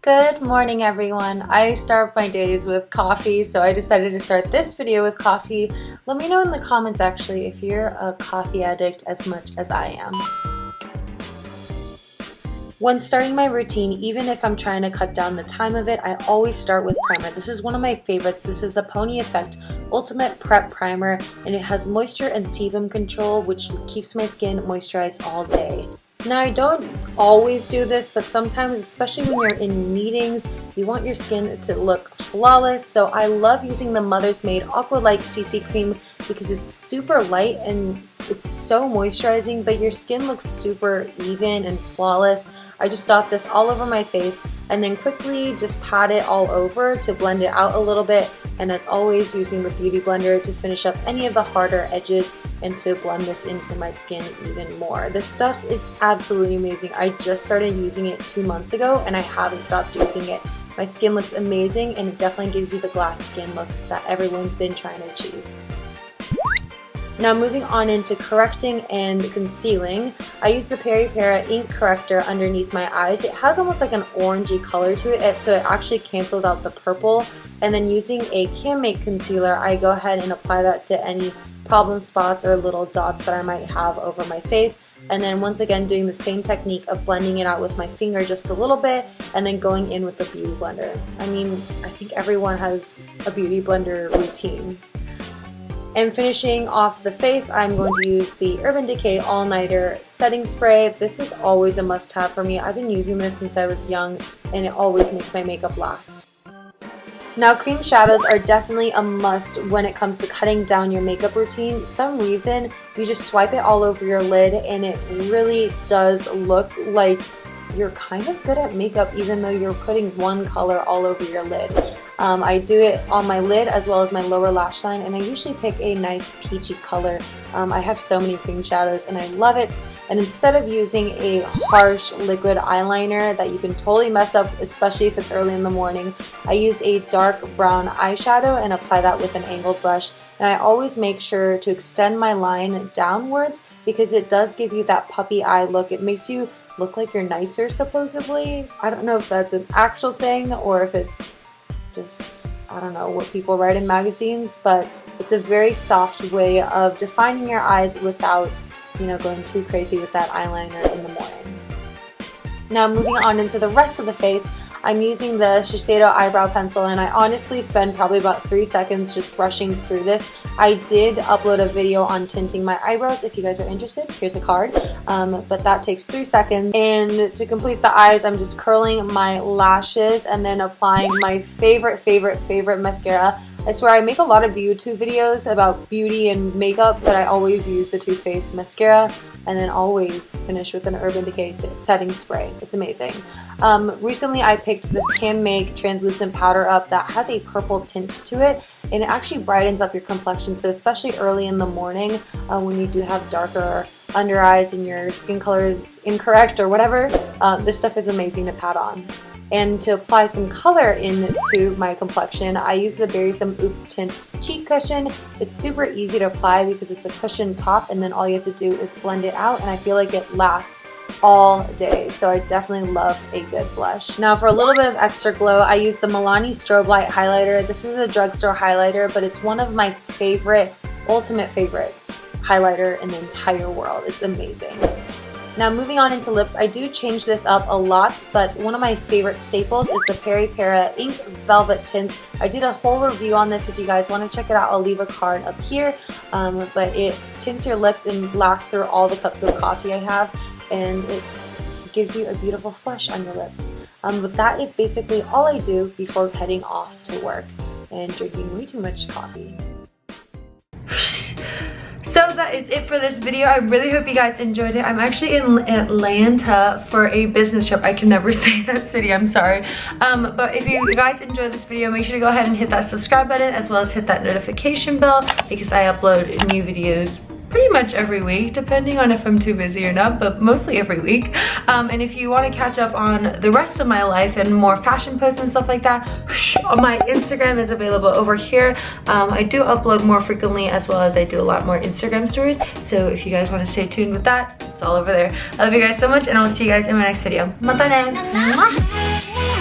Good morning, everyone. I start my days with coffee, so I decided to start this video with coffee. Let me know in the comments actually if you're a coffee addict as much as I am. When starting my routine, even if I'm trying to cut down the time of it, I always start with primer. This is one of my favorites. This is the Pony Effect Ultimate Prep Primer, and it has moisture and sebum control, which keeps my skin moisturized all day. Now, I don't always do this, but sometimes, especially when you're in meetings, you want your skin to look flawless. So I love using the Mother's Made Aqua Light CC Cream because it's super light and it's so moisturizing, but your skin looks super even and flawless. I just dot this all over my face and then quickly just pat it all over to blend it out a little bit. And as always, using the Beauty Blender to finish up any of the harder edges and to blend this into my skin even more. This stuff is absolutely amazing. I just started using it 2 months ago and I haven't stopped using it. My skin looks amazing and it definitely gives you the glass skin look that everyone's been trying to achieve. Now moving on into correcting and concealing, I use the Peri Pera ink corrector underneath my eyes. It has almost like an orangey color to it, so it actually cancels out the purple. And then using a Canmake concealer, I go ahead and apply that to any problem spots or little dots that I might have over my face. And then once again doing the same technique of blending it out with my finger just a little bit and then going in with the Beauty Blender. I mean, I think everyone has a Beauty Blender routine. And finishing off the face, I'm going to use the Urban Decay All Nighter Setting Spray. This is always a must-have for me. I've been using this since I was young and it always makes my makeup last. Now, cream shadows are definitely a must when it comes to cutting down your makeup routine. For some reason, you just swipe it all over your lid and it really does look like you're kind of good at makeup even though you're putting one color all over your lid. I do it on my lid as well as my lower lash line, and I usually pick a nice peachy color. I have so many cream shadows and I love it. And instead of using a harsh liquid eyeliner that you can totally mess up, especially if it's early in the morning, I use a dark brown eyeshadow and apply that with an angled brush. And I always make sure to extend my line downwards because it does give you that puppy eye look. It makes you look like you're nicer, supposedly. I don't know if that's an actual thing or if it's just, I don't know, what people write in magazines, but it's a very soft way of defining your eyes without, you know, going too crazy with that eyeliner in the morning. Now moving on into the rest of the face, I'm using the Shiseido eyebrow pencil and I honestly spend probably about 3 seconds just brushing through this. I did upload a video on tinting my eyebrows. If you guys are interested, here's a card. But that takes 3 seconds. And to complete the eyes, I'm just curling my lashes and then applying my favorite mascara. I swear I make a lot of YouTube videos about beauty and makeup, but I always use the Too Faced mascara and then always finish with an Urban Decay setting spray. It's amazing. Recently I picked this Canmake translucent powder up that has a purple tint to it and it actually brightens up your complexion. So especially early in the morning when you do have darker under eyes and your skin color is incorrect or whatever, this stuff is amazing to pat on. And to apply some color into my complexion, I use the Berry Some Oops Tint Cheek Cushion. It's super easy to apply because it's a cushion top and then all you have to do is blend it out and I feel like it lasts all day. So I definitely love a good blush. Now for a little bit of extra glow, I use the Milani Strobe Light Highlighter. This is a drugstore highlighter, but it's one of my ultimate favorite highlighter in the entire world. It's amazing. Now moving on into lips, I do change this up a lot, but one of my favorite staples is the Peri Pera Ink Velvet Tint. I did a whole review on this. If you guys want to check it out, I'll leave a card up here. But it tints your lips and lasts through all the cups of coffee I have, and it gives you a beautiful flush on your lips. But that is basically all I do before heading off to work and drinking way too much coffee. So that is it for this video. I really hope you guys enjoyed it. I'm actually in Atlanta for a business trip. I can never say that city, I'm sorry. But if you guys enjoyed this video, make sure to go ahead and hit that subscribe button as well as hit that notification bell because I upload new videos pretty much every week, depending on if I'm too busy or not, but mostly every week. And if you want to catch up on the rest of my life and more fashion posts and stuff like that, my Instagram is available over here. I do upload more frequently as well as I do a lot more Instagram stories. So if you guys want to stay tuned with that, it's all over there. I love you guys so much and I'll see you guys in my next video. Mata ne!